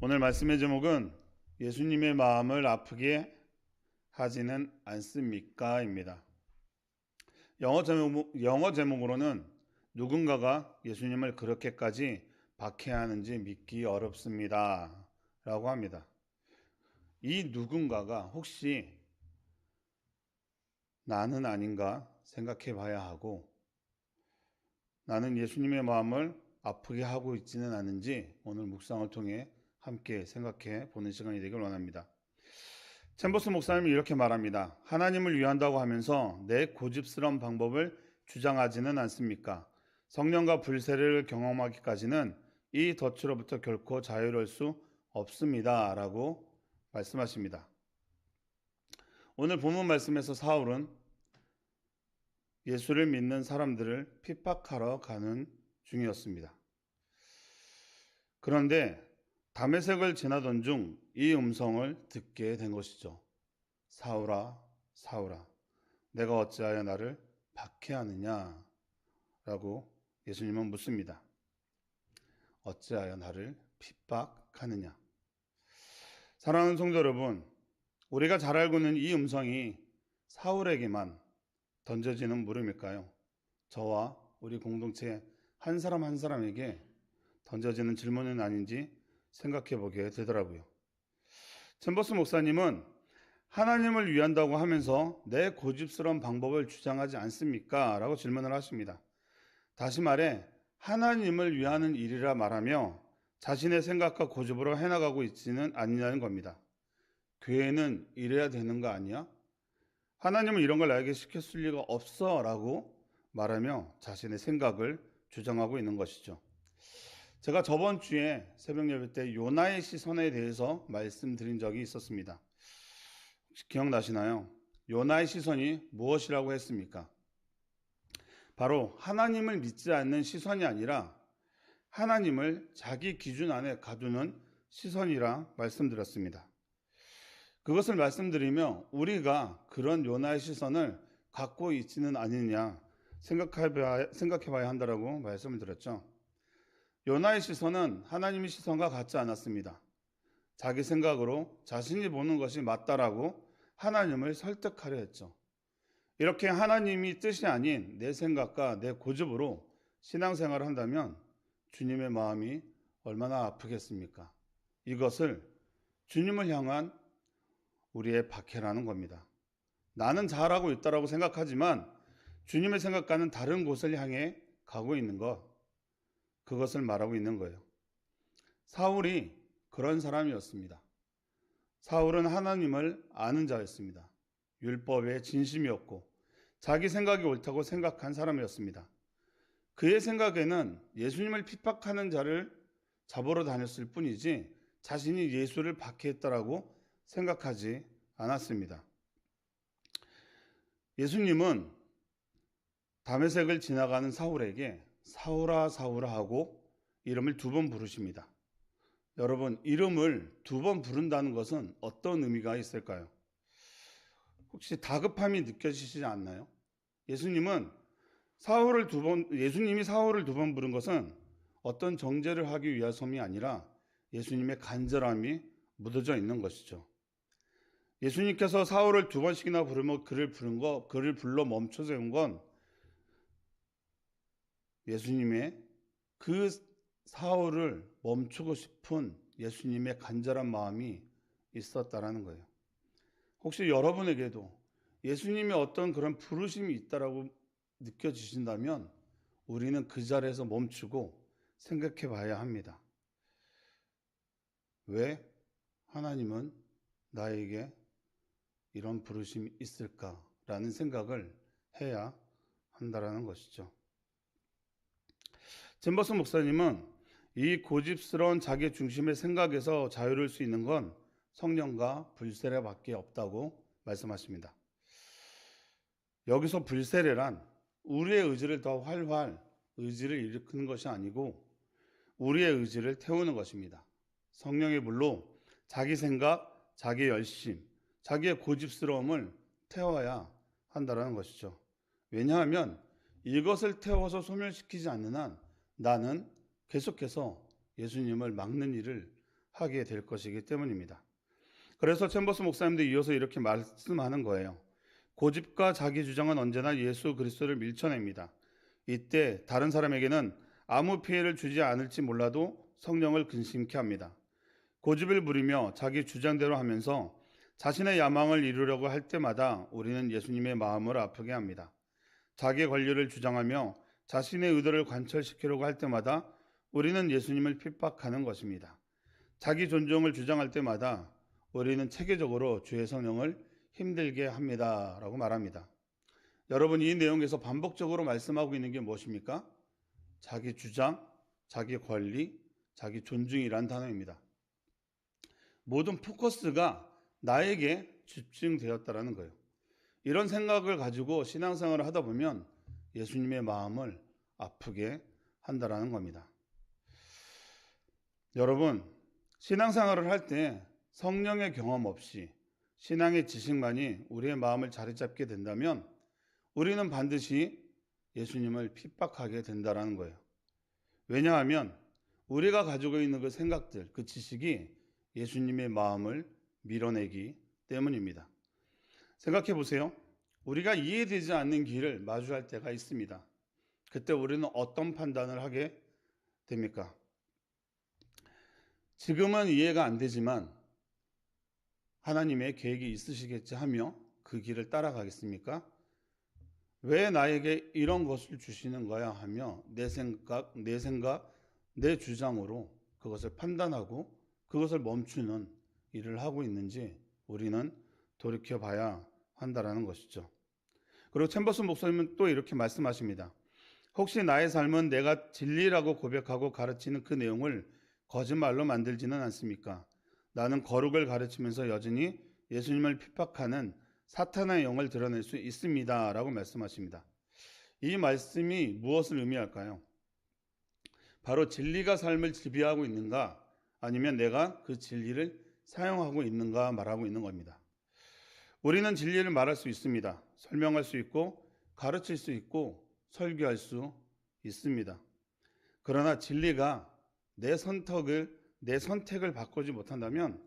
오늘 말씀의 제목은 예수님의 마음을 아프게 하지는 않습니까? 입니다. 영어 제목으로는 누군가가 예수님을 그렇게까지 박해하는지 믿기 어렵습니다. 라고 합니다. 이 누군가가 혹시 나는 아닌가 생각해 봐야 하고, 나는 예수님의 마음을 아프게 하고 있지는 않은지 오늘 묵상을 통해 함께 생각해 보는 시간이 되길 원합니다. 챔버스 목사님이 이렇게 말합니다. 하나님을 위한다고 하면서 내 고집스러운 방법을 주장하지는 않습니까? 성령과 불세례를 경험하기까지는 이 덫으로부터 결코 자유로울 수 없습니다. 라고 말씀하십니다. 오늘 본문 말씀에서 사울은 예수를 믿는 사람들을 핍박하러 가는 중이었습니다. 그런데 다메섹을 지나던 중 이 음성을 듣게 된 것이죠. 사울아, 사울아, 내가 어찌하여 나를 박해하느냐? 라고 예수님은 묻습니다. 어찌하여 나를 핍박하느냐? 사랑하는 성도 여러분, 우리가 잘 알고 있는 이 음성이 사울에게만 던져지는 물음일까요? 저와 우리 공동체 한 사람 한 사람에게 던져지는 질문은 아닌지 생각해 보게 되더라고요. 챔버스 목사님은 하나님을 위한다고 하면서 내 고집스러운 방법을 주장하지 않습니까? 라고 질문을 하십니다. 다시 말해 하나님을 위하는 일이라 말하며 자신의 생각과 고집으로 해나가고 있지는 않냐는 겁니다. 교회는 이래야 되는 거 아니야? 하나님은 이런 걸 나에게 시켰을 리가 없어 라고 말하며 자신의 생각을 주장하고 있는 것이죠. 제가 저번 주에 새벽 예배 때 요나의 시선에 대해서 말씀드린 적이 있었습니다. 혹시 기억나시나요? 요나의 시선이 무엇이라고 했습니까? 바로 하나님을 믿지 않는 시선이 아니라 하나님을 자기 기준 안에 가두는 시선이라 말씀드렸습니다. 그것을 말씀드리며 우리가 그런 요나의 시선을 갖고 있지는 않느냐 생각해 봐야 한다라고 말씀을 드렸죠. 요나의 시선은 하나님의 시선과 같지 않았습니다. 자기 생각으로 자신이 보는 것이 맞다라고 하나님을 설득하려 했죠. 이렇게 하나님이 뜻이 아닌 내 생각과 내 고집으로 신앙생활을 한다면 주님의 마음이 얼마나 아프겠습니까? 이것을 주님을 향한 우리의 박해라는 겁니다. 나는 잘하고 있다라고 생각하지만 주님의 생각과는 다른 곳을 향해 가고 있는 것, 그것을 말하고 있는 거예요. 사울이 그런 사람이었습니다. 사울은 하나님을 아는 자였습니다. 율법에 진심이었고 자기 생각이 옳다고 생각한 사람이었습니다. 그의 생각에는 예수님을 핍박하는 자를 잡으러 다녔을 뿐이지 자신이 예수를 박해했다라고 생각하지 않았습니다. 예수님은 다메섹을 지나가는 사울에게 사울아 사울아 하고 이름을 2번 부르십니다. 여러분, 이름을 2번 부른다는 것은 어떤 의미가 있을까요? 혹시 다급함이 느껴지시지 않나요? 예수님이 사울을 2번 부른 것은 어떤 정죄를 하기 위해서이 아니라 예수님의 간절함이 묻어져 있는 것이죠. 예수님께서 사울을 2번씩이나 부르며 그를 불러 멈춰 세운 건 예수님의 그 사울을 멈추고 싶은 예수님의 간절한 마음이 있었다라는 거예요. 혹시 여러분에게도 예수님의 어떤 그런 부르심이 있다라고 느껴지신다면 우리는 그 자리에서 멈추고 생각해 봐야 합니다. 왜 하나님은 나에게 이런 부르심이 있을까라는 생각을 해야 한다라는 것이죠. 잼버스 목사님은 이 고집스러운 자기 중심의 생각에서 자유로울 수 있는 건 성령과 불세례밖에 없다고 말씀하십니다. 여기서 불세례란 우리의 의지를 더 활활 의지를 일으키는 것이 아니고 우리의 의지를 태우는 것입니다. 성령의 불로 자기 생각, 자기 열심, 자기의 고집스러움을 태워야 한다는 것이죠. 왜냐하면 이것을 태워서 소멸시키지 않는 한 나는 계속해서 예수님을 막는 일을 하게 될 것이기 때문입니다. 그래서 챔버스 목사님도 이어서 이렇게 말씀하는 거예요. 고집과 자기 주장은 언제나 예수 그리스도를 밀쳐냅니다. 이때 다른 사람에게는 아무 피해를 주지 않을지 몰라도 성령을 근심케 합니다. 고집을 부리며 자기 주장대로 하면서 자신의 야망을 이루려고 할 때마다 우리는 예수님의 마음을 아프게 합니다. 자기 권리를 주장하며 자신의 의도를 관철시키려고 할 때마다 우리는 예수님을 핍박하는 것입니다. 자기 존중을 주장할 때마다 우리는 체계적으로 주의 성령을 힘들게 합니다. 라고 말합니다. 여러분, 이 내용에서 반복적으로 말씀하고 있는 게 무엇입니까? 자기 주장, 자기 권리, 자기 존중이란 단어입니다. 모든 포커스가 나에게 집중되었다라는 거예요. 이런 생각을 가지고 신앙생활을 하다 보면 예수님의 마음을 아프게 한다라는 겁니다. 여러분, 신앙생활을 할 때 성령의 경험 없이 신앙의 지식만이 우리의 마음을 자리 잡게 된다면 우리는 반드시 예수님을 핍박하게 된다라는 거예요. 왜냐하면 우리가 가지고 있는 그 생각들, 그 지식이 예수님의 마음을 밀어내기 때문입니다. 생각해 보세요. 우리가 이해되지 않는 길을 마주할 때가 있습니다. 그때 우리는 어떤 판단을 하게 됩니까? 지금은 이해가 안 되지만 하나님의 계획이 있으시겠지 하며 그 길을 따라가겠습니까? 왜 나에게 이런 것을 주시는 거야 하며 내 생각, 내 주장으로 그것을 판단하고 그것을 멈추는 일을 하고 있는지 우리는 돌이켜봐야 한다라는 것이죠. 그리고 챔버스 목사님은 또 이렇게 말씀하십니다. 혹시 나의 삶은 내가 진리라고 고백하고 가르치는 그 내용을 거짓말로 만들지는 않습니까? 나는 거룩을 가르치면서 여전히 예수님을 핍박하는 사탄의 영을 드러낼 수 있습니다. 라고 말씀하십니다. 이 말씀이 무엇을 의미할까요? 바로 진리가 삶을 지배하고 있는가 아니면 내가 그 진리를 사용하고 있는가 말하고 있는 겁니다. 우리는 진리를 말할 수 있습니다. 설명할 수 있고 가르칠 수 있고 설교할 수 있습니다. 그러나 진리가 내 선택을 바꾸지 못한다면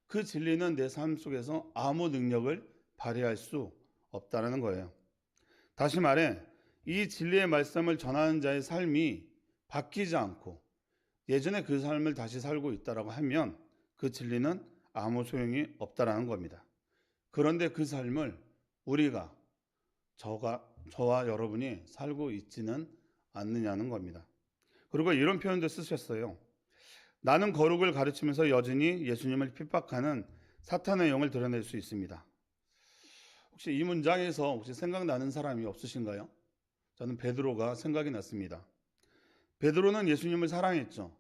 그 진리는 내 삶 속에서 아무 능력을 발휘할 수 없다는 거예요. 다시 말해 이 진리의 말씀을 전하는 자의 삶이 바뀌지 않고 예전에 그 삶을 다시 살고 있다라고 하면 그 진리는 아무 소용이 없다라는 겁니다. 그런데 그 삶을 우리가 저와 여러분이 살고 있지는 않느냐는 겁니다. 그리고 이런 표현도 쓰셨어요. 나는 거룩을 가르치면서 여전히 예수님을 핍박하는 사탄의 영을 드러낼 수 있습니다. 혹시 이 문장에서 혹시 생각나는 사람이 없으신가요? 저는 베드로가 생각이 났습니다. 베드로는 예수님을 사랑했죠.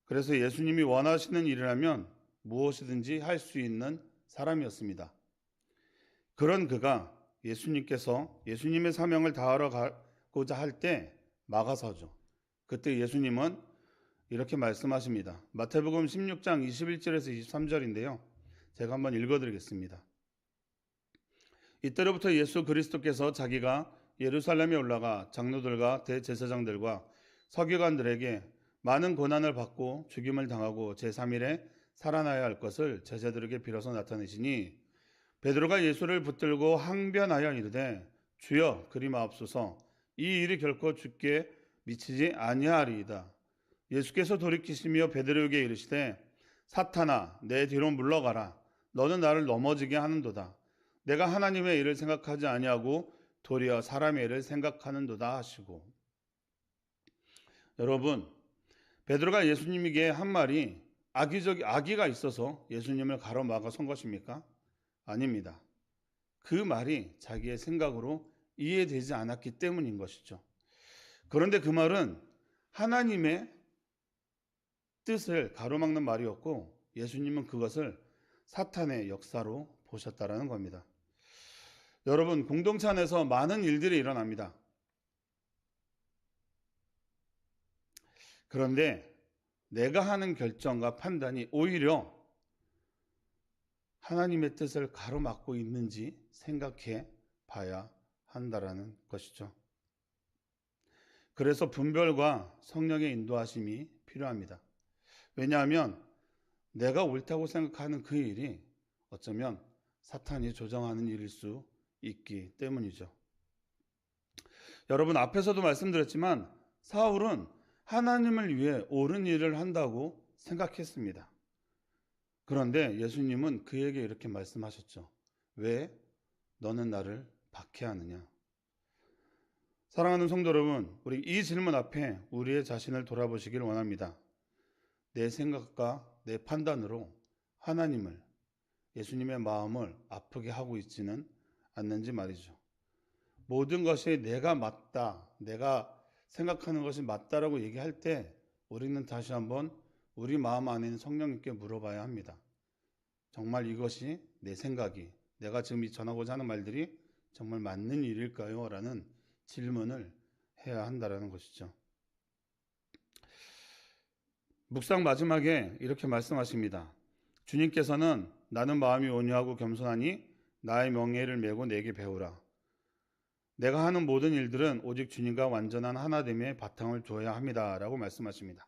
그래서 예수님이 원하시는 일이라면 무엇이든지 할 수 있는 사람이었습니다. 그런 그가 예수님께서 예수님의 사명을 다하러 가고자 할 때 막아서죠. 그때 예수님은 이렇게 말씀하십니다. 마태복음 16장 21절에서 23절인데요. 제가 한번 읽어드리겠습니다. 이때로부터 예수 그리스도께서 자기가 예루살렘에 올라가 장로들과 대제사장들과 서기관들에게 많은 고난을 받고 죽임을 당하고 제3일에 살아나야 할 것을 제자들에게 빌어서 나타내시니 베드로가 예수를 붙들고 항변하여 이르되 주여 그리 마옵소서 이 일이 결코 주께 미치지 아니하리이다. 예수께서 돌이키시며 베드로에게 이르시되 사탄아 내 뒤로 물러가라. 너는 나를 넘어지게 하는도다. 내가 하나님의 일을 생각하지 아니하고 도리어 사람의 일을 생각하는도다 하시고. 여러분, 베드로가 예수님에게 한 말이 악의가 있어서 예수님을 가로막아 선 것입니까? 아닙니다. 그 말이 자기의 생각으로 이해되지 않았기 때문인 것이죠. 그런데 그 말은 하나님의 뜻을 가로막는 말이었고 예수님은 그것을 사탄의 역사로 보셨다라는 겁니다. 여러분, 공동체 안에서 많은 일들이 일어납니다. 그런데 내가 하는 결정과 판단이 오히려 하나님의 뜻을 가로막고 있는지 생각해 봐야 한다라는 것이죠. 그래서 분별과 성령의 인도하심이 필요합니다. 왜냐하면 내가 옳다고 생각하는 그 일이 어쩌면 사탄이 조정하는 일일 수 있기 때문이죠. 여러분, 앞에서도 말씀드렸지만 사울은 하나님을 위해 옳은 일을 한다고 생각했습니다. 그런데 예수님은 그에게 이렇게 말씀하셨죠. 왜 너는 나를 박해하느냐? 사랑하는 성도 여러분, 우리 이 질문 앞에 우리의 자신을 돌아보시길 원합니다. 내 생각과 내 판단으로 하나님을, 예수님의 마음을 아프게 하고 있지는 않는지 말이죠. 모든 것이 내가 맞다, 내가 생각하는 것이 맞다라고 얘기할 때 우리는 다시 한번 우리 마음 안에 있는 성령님께 물어봐야 합니다. 정말 이것이 내 생각이, 내가 지금 전하고자 하는 말들이 정말 맞는 일일까요? 라는 질문을 해야 한다는 것이죠. 묵상 마지막에 이렇게 말씀하십니다. 주님께서는 나는 마음이 온유하고 겸손하니 나의 명예를 메고 내게 배우라. 내가 하는 모든 일들은 오직 주님과 완전한 하나됨의 바탕을 둬야 합니다. 라고 말씀하십니다.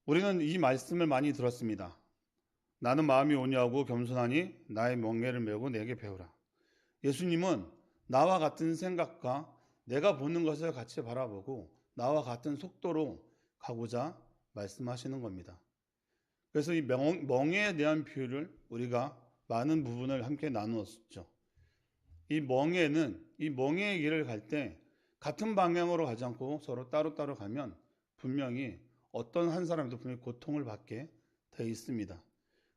우리는 이 말씀을 많이 들었습니다. 나는 마음이 온유하고 겸손하니 나의 명예를 메고 내게 배우라. 예수님은 나와 같은 생각과 내가 보는 것을 같이 바라보고 나와 같은 속도로 가고자 말씀하시는 겁니다. 그래서 이 멍에에 대한 비유를 우리가 많은 부분을 함께 나누었죠. 이 멍에의 길을 갈 때 같은 방향으로 가지 않고 서로 따로따로 가면 분명히 어떤 한 사람도 분명히 고통을 받게 되어 있습니다.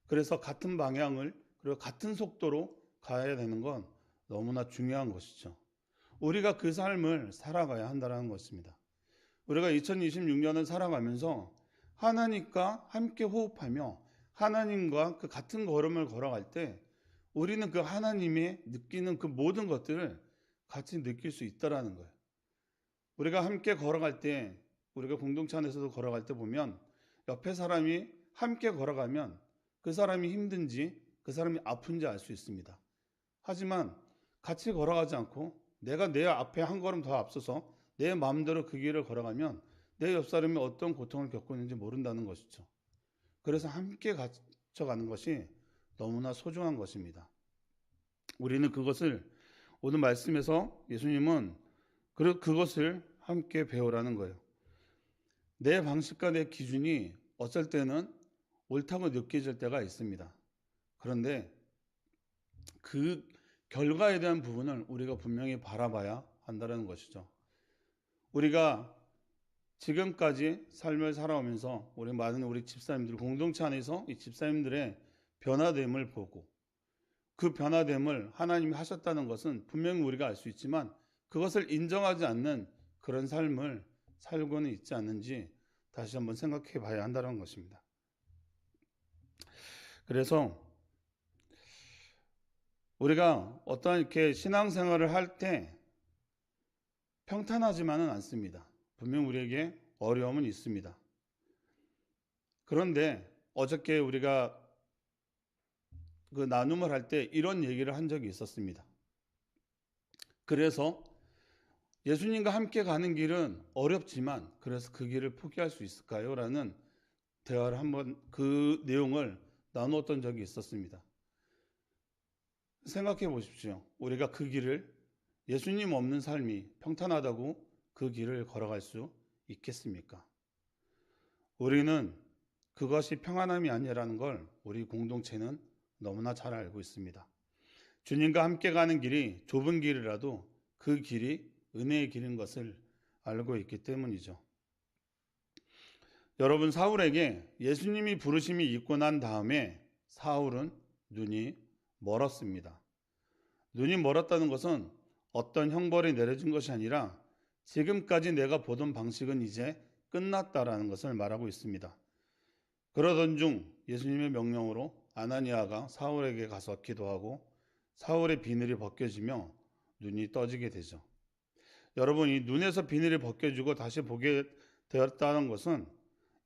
그래서 같은 방향을 그리고 같은 속도로 가야 되는 건 너무나 중요한 것이죠. 우리가 그 삶을 살아가야 한다는 것입니다. 우리가 2026년을 살아가면서 하나님과 함께 호흡하며 하나님과 그 같은 걸음을 걸어갈 때 우리는 그 하나님이 느끼는 그 모든 것들을 같이 느낄 수 있다라는 거예요. 우리가 함께 걸어갈 때, 우리가 공동체 안에서도 걸어갈 때 보면 옆에 사람이 함께 걸어가면 그 사람이 힘든지 그 사람이 아픈지 알 수 있습니다. 하지만 같이 걸어가지 않고 내가 내 앞에 한 걸음 더 앞서서 내 마음대로 그 길을 걸어가면 내 옆 사람이 어떤 고통을 겪고 있는지 모른다는 것이죠. 그래서 함께 갇혀가는 것이 너무나 소중한 것입니다. 우리는 그것을 오늘 말씀에서 예수님은 그것을 함께 배우라는 거예요. 내 방식과 내 기준이 어쩔 때는 옳다고 느껴질 때가 있습니다. 그런데 그 결과에 대한 부분을 우리가 분명히 바라봐야 한다는 것이죠. 우리가 지금까지 삶을 살아오면서 우리 많은 우리 집사님들 공동체 안에서 이 집사님들의 변화됨을 보고 그 변화됨을 하나님이 하셨다는 것은 분명히 우리가 알 수 있지만 그것을 인정하지 않는 그런 삶을 살고는 있지 않는지 다시 한번 생각해 봐야 한다는 것입니다. 그래서 우리가 어떤 이렇게 신앙생활을 할 때 평탄하지만은 않습니다. 분명 우리에게 어려움은 있습니다. 그런데 어저께 우리가 그 나눔을 할 때 이런 얘기를 한 적이 있었습니다. 그래서 예수님과 함께 가는 길은 어렵지만 그래서 그 길을 포기할 수 있을까요? 라는 대화를 한번 그 내용을 나누었던 적이 있었습니다. 생각해 보십시오. 우리가 그 길을 예수님 없는 삶이 평탄하다고 그 길을 걸어갈 수 있겠습니까? 우리는 그것이 평안함이 아니라는 걸 우리 공동체는 너무나 잘 알고 있습니다. 주님과 함께 가는 길이 좁은 길이라도 그 길이 은혜의 길인 것을 알고 있기 때문이죠. 여러분, 사울에게 예수님이 부르심이 있고 난 다음에 사울은 눈이 멀었습니다. 눈이 멀었다는 것은 어떤 형벌이 내려진 것이 아니라 지금까지 내가 보던 방식은 이제 끝났다라는 것을 말하고 있습니다. 그러던 중 예수님의 명령으로 아나니아가 사울에게 가서 기도하고 사울의 비늘이 벗겨지며 눈이 떠지게 되죠. 여러분, 이 눈에서 비늘이 벗겨지고 다시 보게 되었다는 것은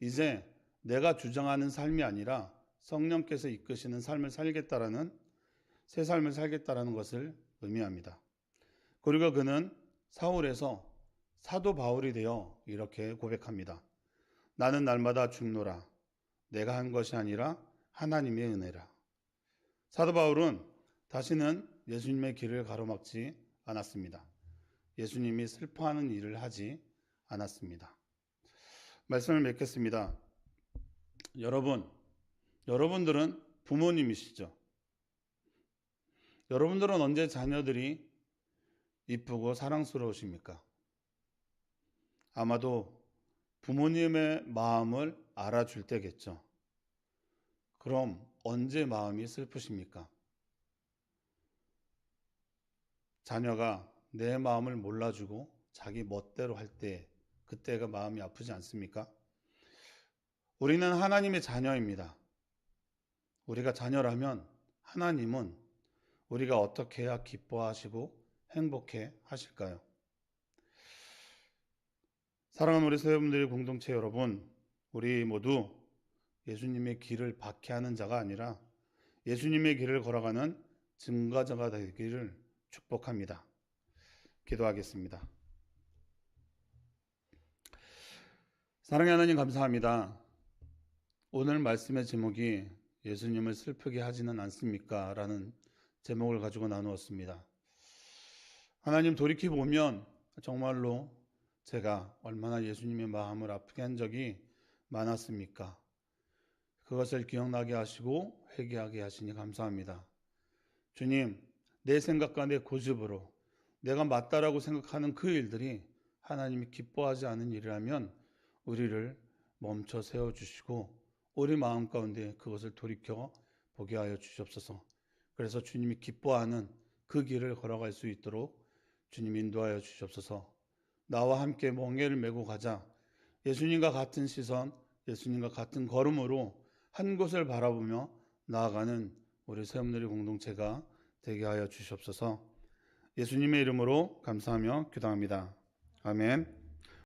이제 내가 주장하는 삶이 아니라 성령께서 이끄시는 삶을 살겠다라는 새 삶을 살겠다라는 것을 의미합니다. 그리고 그는 사울에서 사도 바울이 되어 이렇게 고백합니다. 나는 날마다 죽노라. 내가 한 것이 아니라 하나님의 은혜라. 사도 바울은 다시는 예수님의 길을 가로막지 않았습니다. 예수님이 슬퍼하는 일을 하지 않았습니다. 말씀을 맺겠습니다. 여러분들은 부모님이시죠? 여러분들은 언제 자녀들이 이쁘고 사랑스러우십니까? 아마도 부모님의 마음을 알아줄 때겠죠. 그럼 언제 마음이 슬프십니까? 자녀가 내 마음을 몰라주고 자기 멋대로 할 때, 그때가 마음이 아프지 않습니까? 우리는 하나님의 자녀입니다. 우리가 자녀라면 하나님은 우리가 어떻게 해야 기뻐하시고 행복해 하실까요? 사랑하는 우리 세분들의 공동체 여러분, 우리 모두 예수님의 길을 박해하는 자가 아니라 예수님의 길을 걸어가는 증거자가 되기를 축복합니다. 기도하겠습니다. 사랑의 하나님 감사합니다. 오늘 말씀의 제목이 예수님을 슬프게 하지는 않습니까? 라는 제목을 가지고 나누었습니다. 하나님, 돌이켜보면 정말로 제가 얼마나 예수님의 마음을 아프게 한 적이 많았습니까? 그것을 기억나게 하시고 회개하게 하시니 감사합니다. 주님, 내 생각과 내 고집으로 내가 맞다라고 생각하는 그 일들이 하나님이 기뻐하지 않은 일이라면 우리를 멈춰 세워주시고 우리 마음 가운데 그것을 돌이켜 보게 하여 주시옵소서. 그래서 주님이 기뻐하는 그 길을 걸어갈 수 있도록 주님 인도하여 주시옵소서. 나와 함께 멍에를 메고 가자. 예수님과 같은 시선, 예수님과 같은 걸음으로 한 곳을 바라보며 나아가는 우리 세움누리 공동체가 되게 하여 주시옵소서. 예수님의 이름으로 감사하며 기도합니다. 아멘.